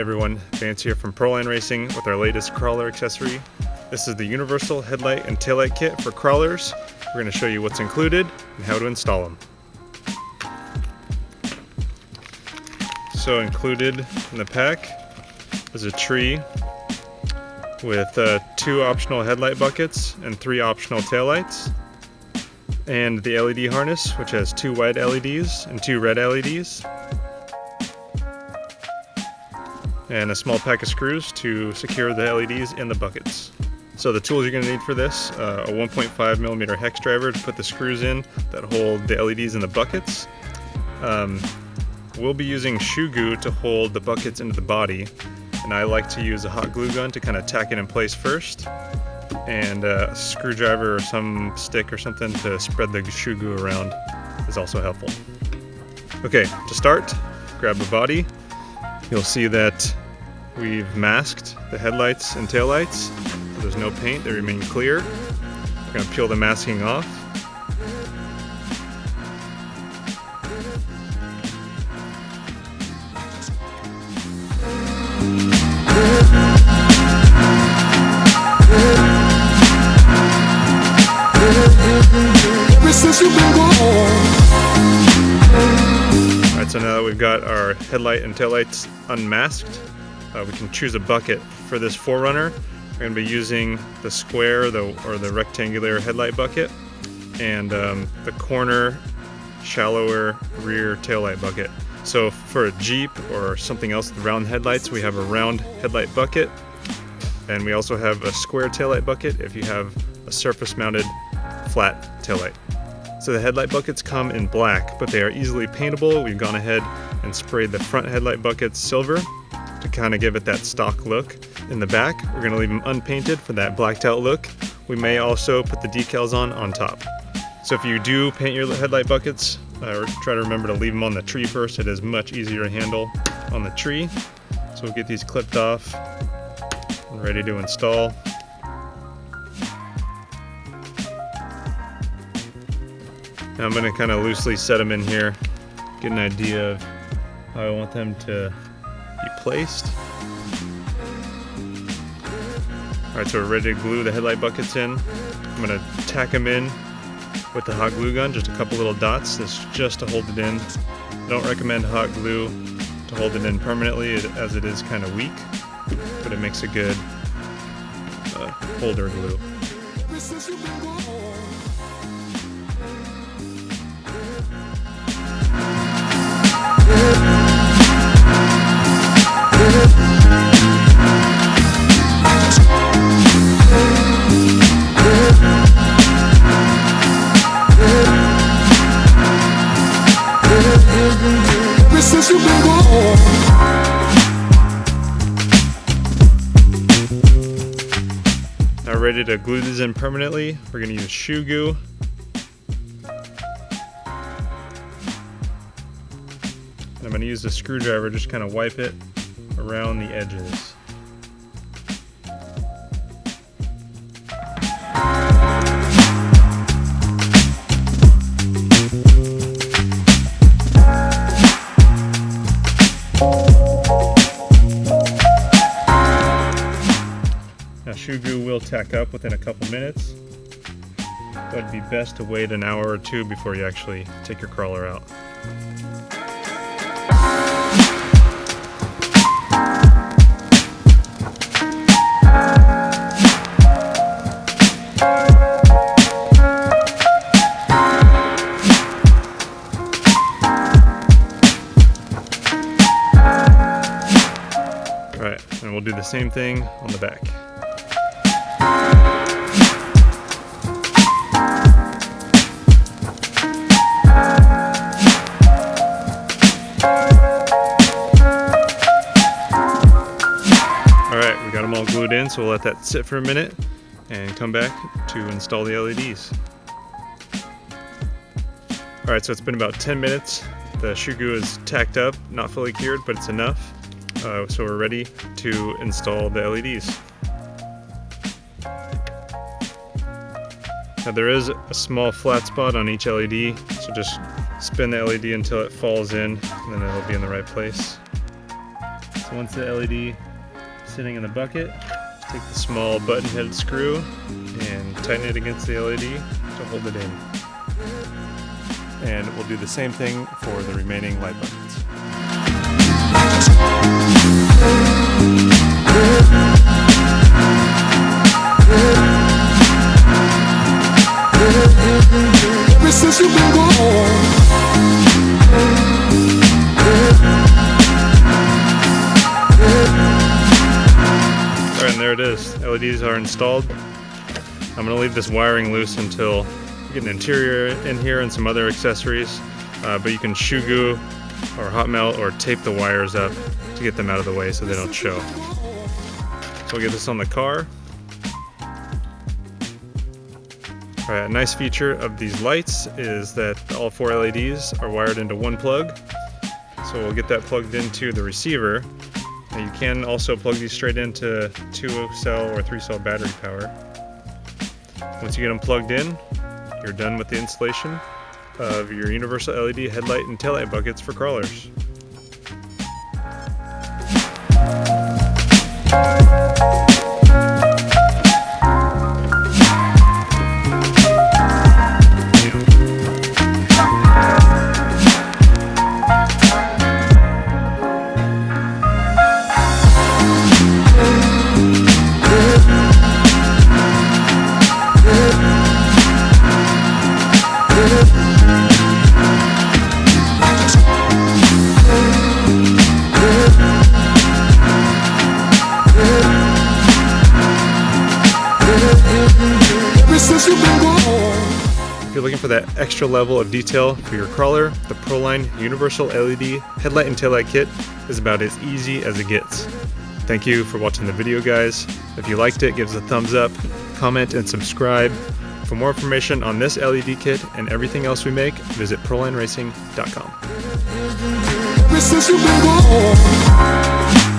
Hey everyone, Vance here from Proline Racing with our latest crawler accessory. This is the universal headlight and taillight kit for crawlers. We're going to show you what's included and how to install them. So included in the pack is a tree with 2 optional headlight buckets and 3 optional taillights, and the LED harness, which has 2 white LEDs and 2 red LEDs, and a small pack of screws to secure the LEDs in the buckets. So the tools you're going to need for this, a 1.5mm hex driver to put the screws in that hold the LEDs in the buckets. We'll be using shoe glue to hold the buckets into the body, and I like to use a hot glue gun to kind of tack it in place first, and a screwdriver or some stick or something to spread the shoe glue around is also helpful. Okay, to start, grab the body. You'll see that we've masked the headlights and taillights. So there's no paint, they remain clear. We're going to peel the masking off. Alright, so now that we've got our headlight and taillights unmasked, we can choose a bucket. For this Forerunner, we're going to be using the square or the rectangular headlight bucket, and the corner, shallower rear taillight bucket. So for a Jeep or something else with round headlights, we have a round headlight bucket, and we also have a square taillight bucket if you have a surface-mounted flat taillight. So the headlight buckets come in black, but they are easily paintable. We've gone ahead and sprayed the front headlight buckets silver to kind of give it that stock look. In the back, we're going to leave them unpainted for that blacked out look. We may also put the decals on top. So if you do paint your headlight buckets, try to remember to leave them on the tree first. It is much easier to handle on the tree. So we'll get these clipped off and ready to install. Now I'm going to kind of loosely set them in here, get an idea of how I want them to be placed. Alright, so we're ready to glue the headlight buckets in. I'm going to tack them in with the hot glue gun, just a couple little dots. This is just to hold it in. I don't recommend hot glue to hold it in permanently, as it is kind of weak, but it makes a good holder glue. Now ready to glue these in permanently, we're going to use shoe glue. And I'm going to use the screwdriver, just kind of wipe it around the edges. Now shoe glue will tack up within a couple minutes, but it'd be best to wait an hour or 2 before you actually take your crawler out. Alright, and we'll do the same thing on the back. Alright, we got them all glued in, so we'll let that sit for a minute and come back to install the LEDs. Alright, so it's been about 10 minutes. The shoe glue is tacked up, not fully cured, but it's enough. So we're ready to install the LEDs. Now there is a small flat spot on each LED, so just spin the LED until it falls in, and then it'll be in the right place. So once the LED is sitting in the bucket, take the small button-headed screw and tighten it against the LED to hold it in. And we'll do the same thing for the remaining light buckets. Ever since you've been gone. Alright, and there it is. LEDs are installed. I'm going to leave this wiring loose until we get an interior in here and some other accessories. But you can shoe glue or hot melt or tape the wires up to get them out of the way so they don't show. So we'll get this on the car. Alright, a nice feature of these lights is that all 4 LEDs are wired into one plug. So we'll get that plugged into the receiver. Now you can also plug these straight into 2-cell or 3-cell battery power. Once you get them plugged in, you're done with the installation of your universal LED headlight and taillight buckets for crawlers. If you're looking for that extra level of detail for your crawler, the Proline Universal LED Headlight and Taillight Kit is about as easy as it gets. Thank you for watching the video, guys. If you liked it, give us a thumbs up, comment, and subscribe. For more information on this LED kit and everything else we make, visit ProlineRacing.com.